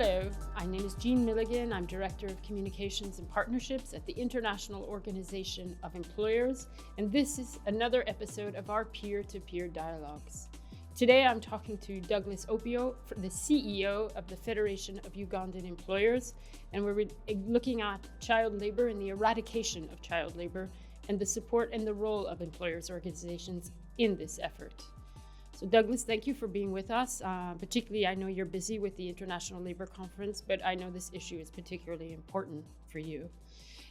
Hello, my name is Jean Milligan. I'm Director of Communications and Partnerships at the International Organization of Employers, and this is another episode of our peer-to-peer dialogues. Today I'm talking to Douglas Opio, the CEO of the Federation of Uganda Employers, and we're looking at child labor and the eradication of child labor and the support and the role of employers' organizations in this effort. So Douglas, thank you for being with us. Particularly, I know you're busy with the International Labor Conference, but I know this issue is particularly important for you.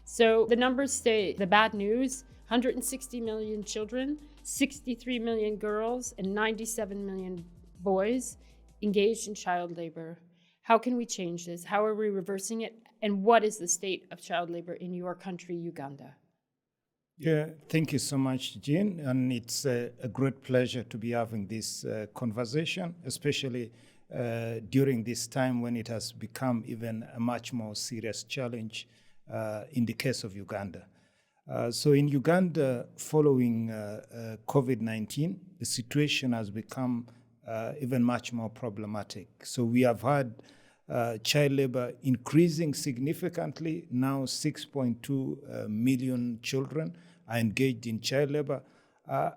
So the numbers say the bad news: 160 million children, 63 million girls, and 97 million boys engaged in child labor. How can we change this? How are we reversing it? And what is the state of child labor in your country, Uganda? Yeah, thank you so much, Jean. And it's a great pleasure to be having this conversation, especially during this time when it has become even a much more serious challenge in the case of Uganda. So in Uganda, following COVID-19, the situation has become even much more problematic. So we have had child labor increasing significantly. Now 6.2 million children are engaged in child labor.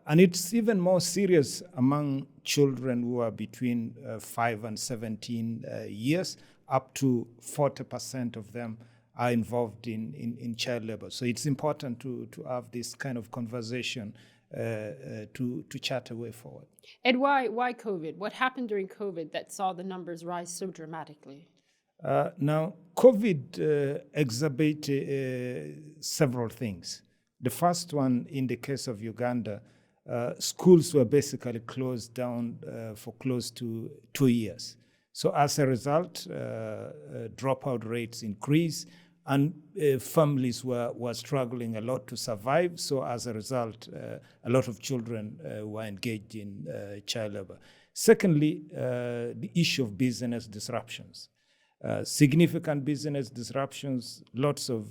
And it's even more serious among children who are between 5 and 17 years. Up to 40% of them are involved in child labor. So it's important to have this kind of conversation to chart a way forward. And why COVID? What happened during COVID that saw the numbers rise so dramatically? Now, COVID exacerbated several things. The first one, in the case of Uganda, schools were basically closed down for close to 2 years. So as a result, dropout rates increased, and families were struggling a lot to survive. So as a result, a lot of children were engaged in child labor. Secondly, the issue of business disruptions. Significant business disruptions, lots of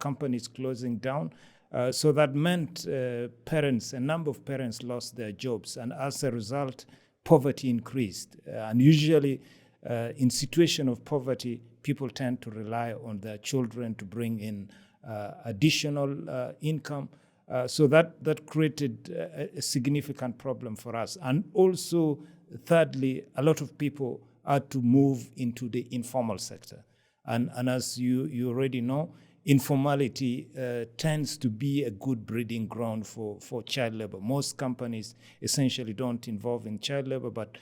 companies closing down. So that meant a number of parents lost their jobs, and as a result, poverty increased. And usually, in situation of poverty, people tend to rely on their children to bring in additional income. So that created a significant problem for us. And also, thirdly, a lot of people had to move into the informal sector. And as you already know, informality tends to be a good breeding ground for child labor. Most companies essentially don't involve in child labor, but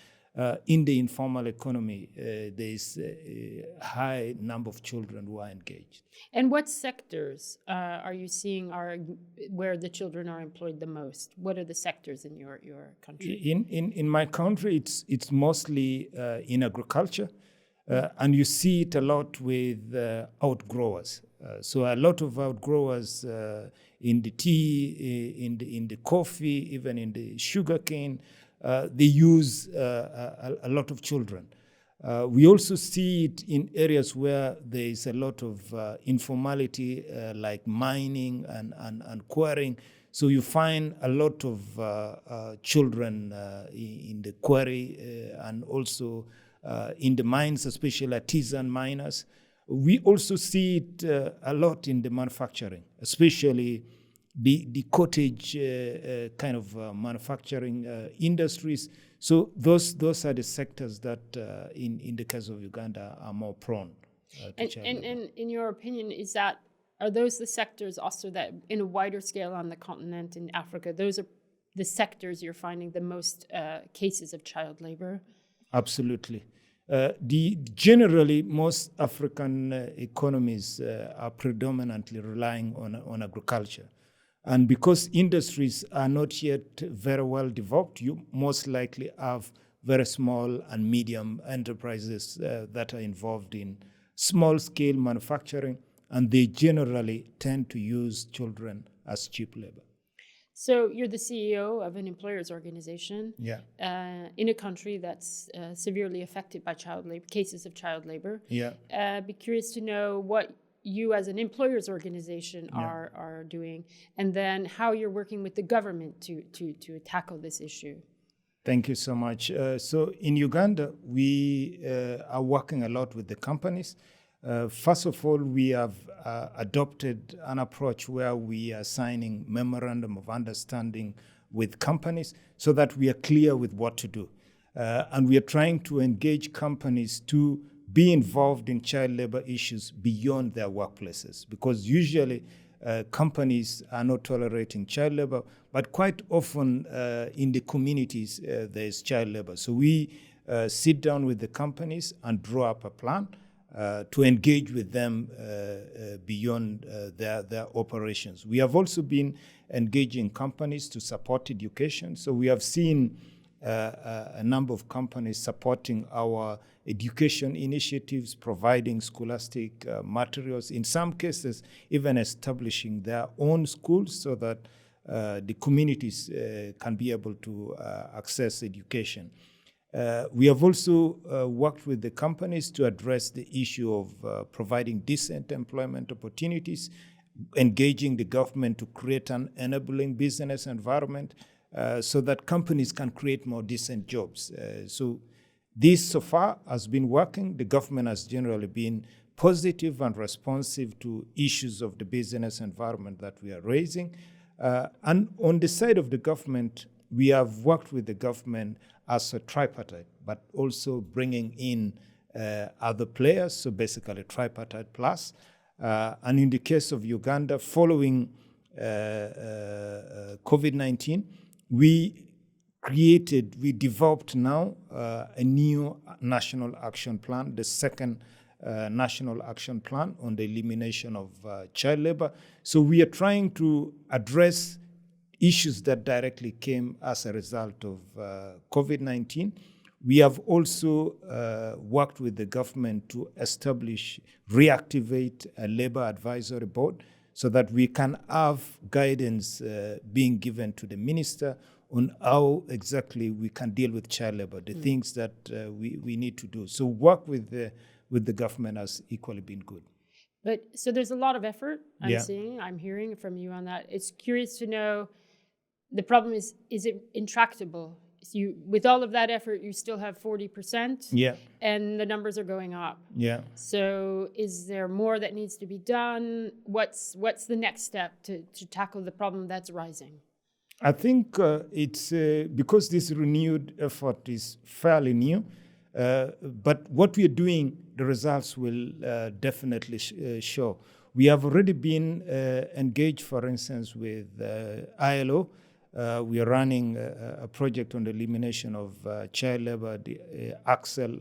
in the informal economy, there is a high number of children who are engaged. And what sectors are you seeing are where the children are employed the most? What are the sectors in your country? In my country, it's mostly in agriculture, and you see it a lot with outgrowers. So a lot of outgrowers in the tea, in the coffee, even in the sugarcane, they use a lot of children. We also see it in areas where there is a lot of informality, like mining and quarrying. So you find a lot of children in the quarry and also in the mines, especially artisan miners. We also see it a lot in the manufacturing, especially the cottage kind of manufacturing industries. So those are the sectors that, in the case of Uganda, are more prone to child labor. And in your opinion, are those the sectors also that, in a wider scale on the continent in Africa, those are the sectors you're finding the most cases of child labor? Absolutely. Generally, most African economies are predominantly relying on agriculture. And because industries are not yet very well developed, you most likely have very small and medium enterprises that are involved in small-scale manufacturing, and they generally tend to use children as cheap labor. So you're the CEO of an employers organization in a country that's severely affected by cases of child labor. I'd be curious to know what you as an employers organization are doing, and then how you're working with the government to tackle this issue. Thank you so much. So in Uganda, we are working a lot with the companies. First of all, we have adopted an approach where we are signing memorandum of understanding with companies so that we are clear with what to do. And we are trying to engage companies to be involved in child labor issues beyond their workplaces, because usually companies are not tolerating child labor, but quite often in the communities there's child labor. So we sit down with the companies and draw up a plan to engage with them beyond their operations. We have also been engaging companies to support education. So we have seen a number of companies supporting our education initiatives, providing scholastic materials, in some cases even establishing their own schools so that the communities can be able to access education. We have also worked with the companies to address the issue of providing decent employment opportunities, engaging the government to create an enabling business environment so that companies can create more decent jobs. So this so far has been working. The government has generally been positive and responsive to issues of the business environment that we are raising. And on the side of the government, we have worked with the government as a tripartite, but also bringing in other players, so basically tripartite plus. And in the case of Uganda, following COVID-19, we developed now a new national action plan, the second national action plan on the elimination of child labor. So we are trying to address issues that directly came as a result of COVID-19. We have also worked with the government to reactivate a labor advisory board so that we can have guidance being given to the minister on how exactly we can deal with child labor, the things that we need to do. So work with the government has equally been good. But so there's a lot of effort I'm hearing from you on that. It's curious to know, the problem is it intractable? So with all of that effort, you still have 40%, and the numbers are going up. So is there more that needs to be done? What's the next step to tackle the problem that's rising? I think it's because this renewed effort is fairly new, but what we are doing, the results will definitely show. We have already been engaged, for instance, with ILO. We are running a project on the elimination of child labor, the Axel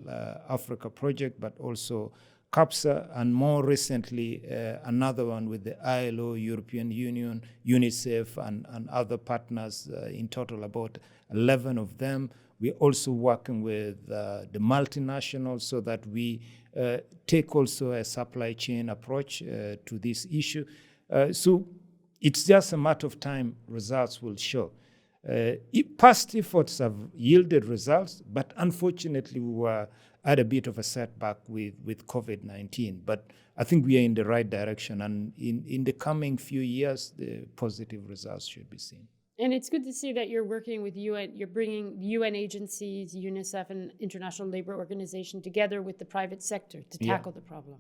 Africa project, but also CAPSA, and more recently another one with the ILO, European Union, UNICEF, and other partners, in total about 11 of them. We're also working with the multinationals so that we take also a supply chain approach to this issue. So it's just a matter of time, results will show. Past efforts have yielded results, but unfortunately we were at a bit of a setback with COVID-19. But I think we are in the right direction, and in the coming few years, the positive results should be seen. And it's good to see that you're working with UN, you're bringing UN agencies, UNICEF and International Labour Organization together with the private sector to tackle the problem.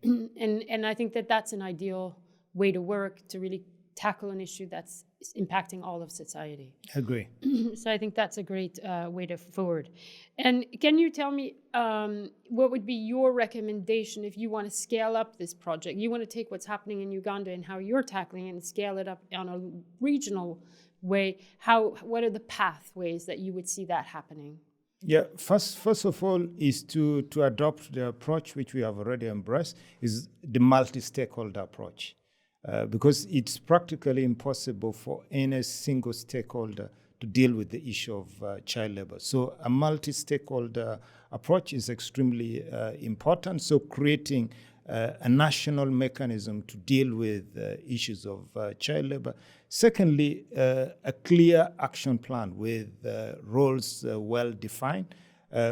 And I think that that's an ideal way to work to really tackle an issue that's impacting all of society. Agree. So I think that's a great way to forward. And can you tell me what would be your recommendation if you want to scale up this project? You want to take what's happening in Uganda and how you're tackling it and scale it up on a regional way. What are the pathways that you would see that happening? Yeah, first of all is to adopt the approach which we have already embraced, is the multi-stakeholder approach. Because it's practically impossible for any single stakeholder to deal with the issue of child labor. So a multi-stakeholder approach is extremely important. So creating a national mechanism to deal with issues of child labor. Secondly, a clear action plan with roles well defined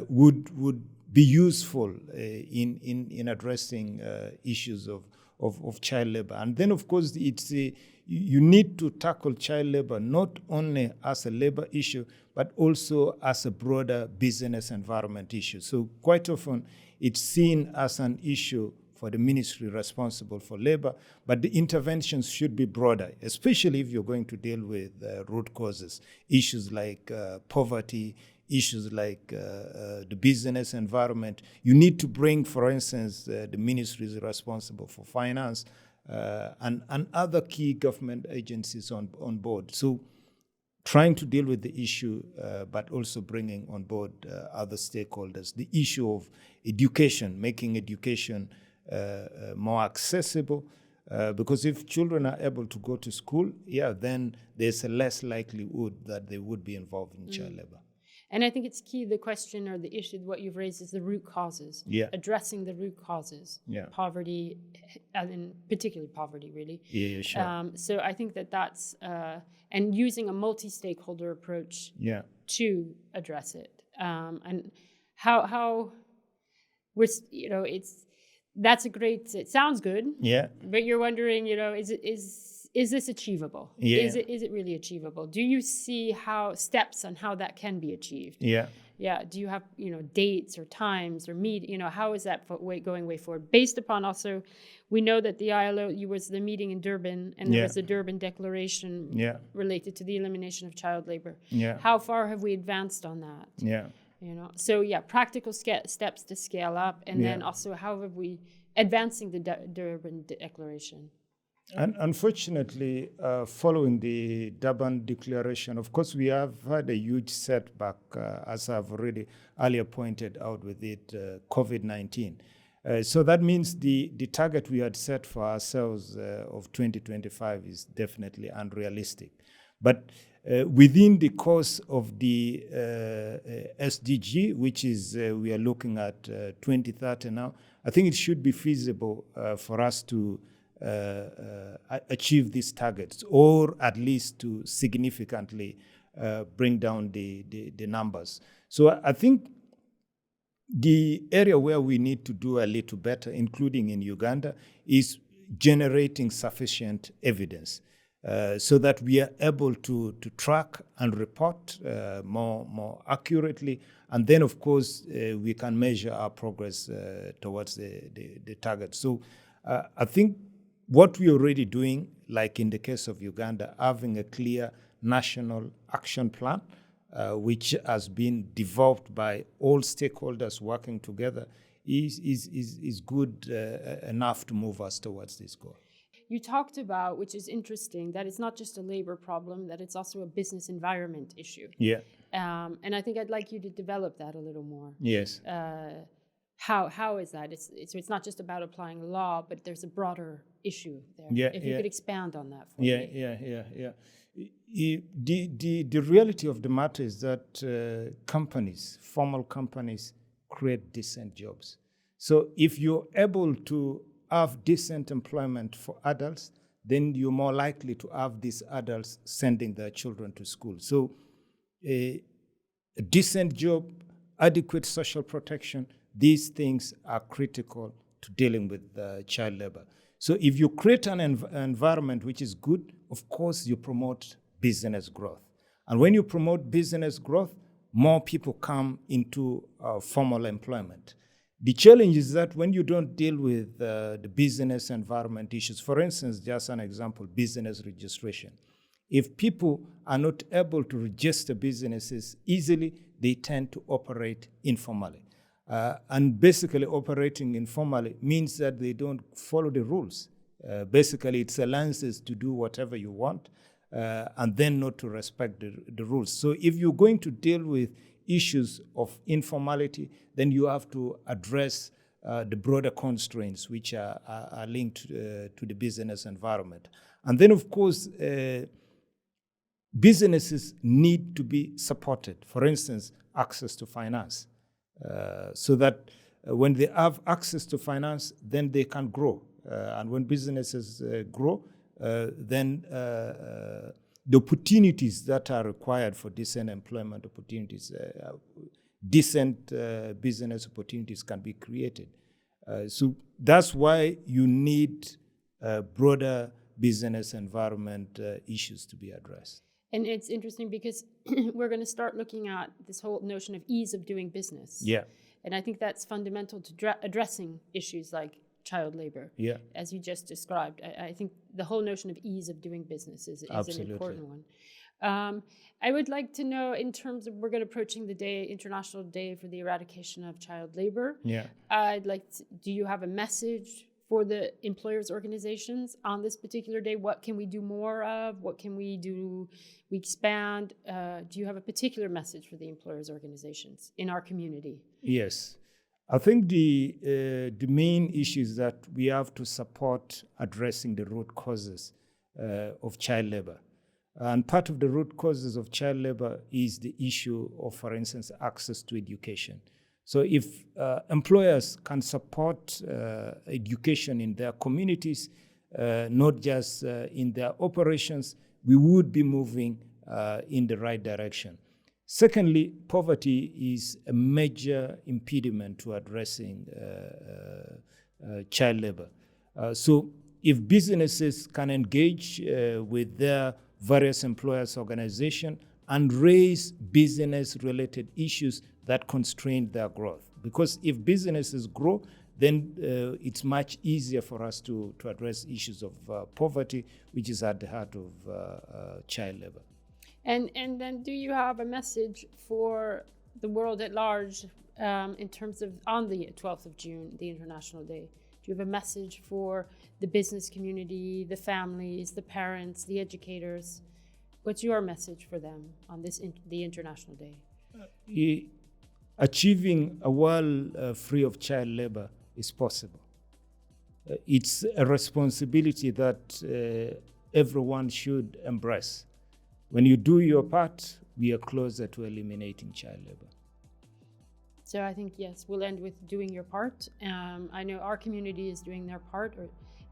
would be useful in addressing issues of of child labor. And then, of course, you need to tackle child labor not only as a labor issue, but also as a broader business environment issue. So quite often, it's seen as an issue for the ministry responsible for labor, but the interventions should be broader, especially if you're going to deal with root causes, issues like poverty, issues like the business environment. You need to bring, for instance, the ministries responsible for finance and other key government agencies on board. So trying to deal with the issue, but also bringing on board other stakeholders. The issue of education, making education more accessible, because if children are able to go to school, then there's a less likelihood that they would be involved in child labor. And I think it's key, the question or the issue, what you've raised is the root causes. Addressing the root causes. Poverty, and particularly poverty, really. Sure. So I think that's, and using a multi-stakeholder approach to address it. And how we're, that's a great, it sounds good. But you're wondering, is this achievable? Is it really achievable? Do you see steps on how that can be achieved? Do you have dates or times or how is that going way forward? Based upon also, we know that the ILO was the meeting in Durban, and there was the Durban Declaration related to the elimination of child labor. How far have we advanced on that? So practical steps to scale up, and then also how have we advancing the Durban Declaration? And unfortunately, following the Durban Declaration, of course, we have had a huge setback, as I've already earlier pointed out with it, COVID-19. So that means the target we had set for ourselves of 2025 is definitely unrealistic. But within the course of the SDG, which is we are looking at 2030 now, I think it should be feasible for us to achieve these targets, or at least to significantly bring down the numbers. So I think the area where we need to do a little better, including in Uganda, is generating sufficient evidence so that we are able to track and report more accurately. And then, of course, we can measure our progress towards the target. So I think what we're already doing, like in the case of Uganda, having a clear national action plan, which has been developed by all stakeholders working together, is good enough to move us towards this goal. You talked about, which is interesting, that it's not just a labor problem, that it's also a business environment issue. And I think I'd like you to develop that a little more. Yes. How is that? It's not just about applying law, but there's a broader issue there. If you could expand on that for me. The reality of the matter is that companies, formal companies, create decent jobs. So if you're able to have decent employment for adults, then you're more likely to have these adults sending their children to school. So a decent job, adequate social protection, these things are critical to dealing with child labor. So if you create an environment which is good, of course you promote business growth. And when you promote business growth, more people come into formal employment. The challenge is that when you don't deal with the business environment issues, for instance, just an example, business registration. If people are not able to register businesses easily, they tend to operate informally. And basically operating informally means that they don't follow the rules. Basically, it's a license to do whatever you want and then not to respect the rules. So if you're going to deal with issues of informality, then you have to address the broader constraints which are linked to the business environment. And then, of course, businesses need to be supported. For instance, access to finance. So that when they have access to finance, then they can grow. And when businesses grow, then the opportunities that are required for decent employment opportunities, decent business opportunities can be created. So that's why you need broader business environment issues to be addressed. And it's interesting because we're going to start looking at this whole notion of ease of doing business. Yeah. And I think that's fundamental to addressing issues like child labor, as you just described. I think the whole notion of ease of doing business is an important one. I would like to know, in terms of, we're going to approaching the day, International Day for the Eradication of Child Labor. Yeah. Do you have a message for the employers' organizations on this particular day? What can we do more of? What can we do? We expand. Do you have a particular message for the employers' organizations in our community? Yes. I think the main issue is that we have to support addressing the root causes of child labor. And part of the root causes of child labor is the issue of, for instance, access to education. So if employers can support education in their communities, not just in their operations, we would be moving in the right direction. Secondly, poverty is a major impediment to addressing child labor. So if businesses can engage with their various employers' organizations and raise business-related issues that constrain their growth. Because if businesses grow, then it's much easier for us to address issues of poverty, which is at the heart of child labor. And then do you have a message for the world at large in terms of, on the 12th of June, the International Day? Do you have a message for the business community, the families, the parents, the educators? What's your message for them on this the International Day? Achieving a world free of child labor is possible. It's a responsibility that everyone should embrace. When you do your part, we are closer to eliminating child labor. So I think, yes, we'll end with doing your part. I know our community is doing their part,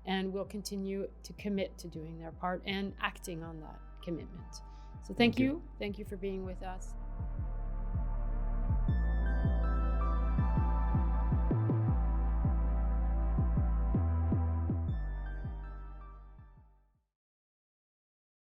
and we'll continue to commit to doing their part and acting on that commitment. So thank you. Thank you for being with us.